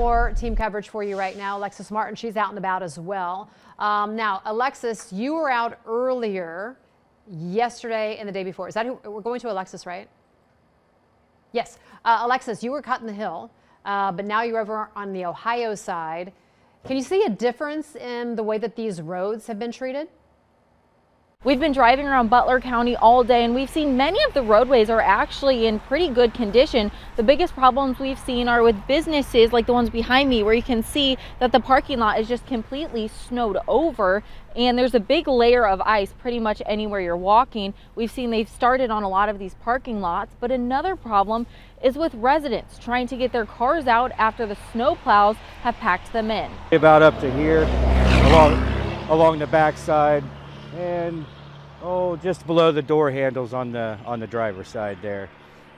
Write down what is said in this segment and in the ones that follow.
More team coverage for you right now. Alexis Martin, she's out and about as well. Now, Alexis, you were out earlier yesterday and the day before. Is that who we're going to? Alexis, right? Yes. Alexis, you were cut in the hill, but now you're over on the Ohio side. Can you see a difference in the way that these roads have been treated? We've been driving around Butler County all day, and we've seen many of the roadways are actually in pretty good condition. The biggest problems we've seen are with businesses like the ones behind me, where you can see that the parking lot is just completely snowed over, and there's a big layer of ice pretty much anywhere you're walking. We've seen they've started on a lot of these parking lots, but another problem is with residents trying to get their cars out after the snow plows have packed them in. About up to here, along the backside, and just below the door handles on the driver's side there.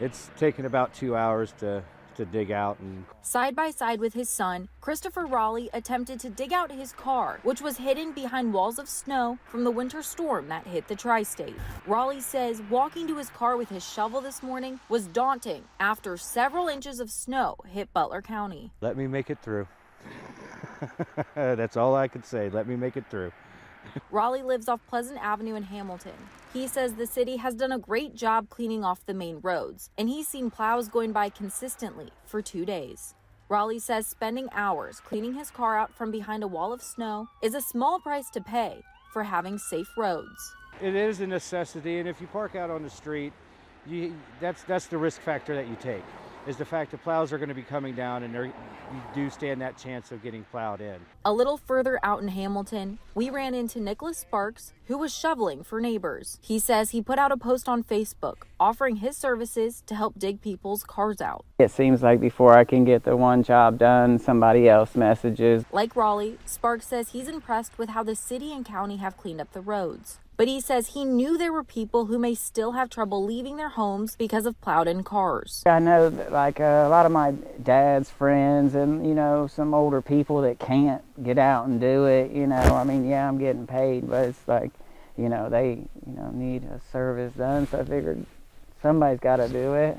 It's taken about 2 hours to dig out. And side by side with his son, Christopher Raleigh attempted to dig out his car, which was hidden behind walls of snow from the winter storm that hit the tri-state. Raleigh says walking to his car with his shovel this morning was daunting after several inches of snow hit Butler County. Let me make it through. That's all I could say. Let me make it through. Raleigh lives off Pleasant Avenue in Hamilton. He says the city has done a great job cleaning off the main roads, and he's seen plows going by consistently for 2 days. Raleigh says spending hours cleaning his car out from behind a wall of snow is a small price to pay for having safe roads. It is a necessity, and if you park out on the street, that's the risk factor that you take, is the fact that plows are going to be coming down, and you do stand that chance of getting plowed in. A little further out in Hamilton, we ran into Nicholas Sparks, who was shoveling for neighbors. He says he put out a post on Facebook offering his services to help dig people's cars out. It seems like before I can get the one job done, somebody else messages. Like Raleigh, Sparks says he's impressed with how the city and county have cleaned up the roads. But he says he knew there were people who may still have trouble leaving their homes because of plowed-in cars. I know that like a lot of my dad's friends and, some older people that can't get out and do it, I mean, yeah, I'm getting paid, but it's like, they, need a service done, so I figured somebody's got to do it.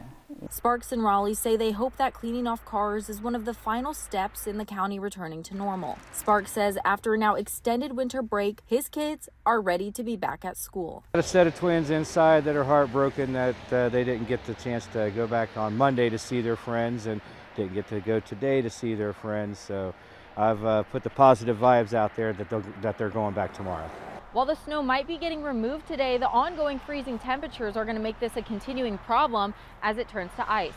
Sparks and Raleigh say they hope that cleaning off cars is one of the final steps in the county returning to normal. Sparks says after a now extended winter break, his kids are ready to be back at school. Got a set of twins inside that are heartbroken that they didn't get the chance to go back on Monday to see their friends and didn't get to go today to see their friends. So I've put the positive vibes out there that they're going back tomorrow. While the snow might be getting removed today, the ongoing freezing temperatures are going to make this a continuing problem as it turns to ice.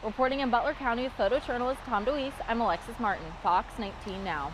Reporting in Butler County with photojournalist Tom DeWeese, I'm Alexis Martin, Fox 19 Now.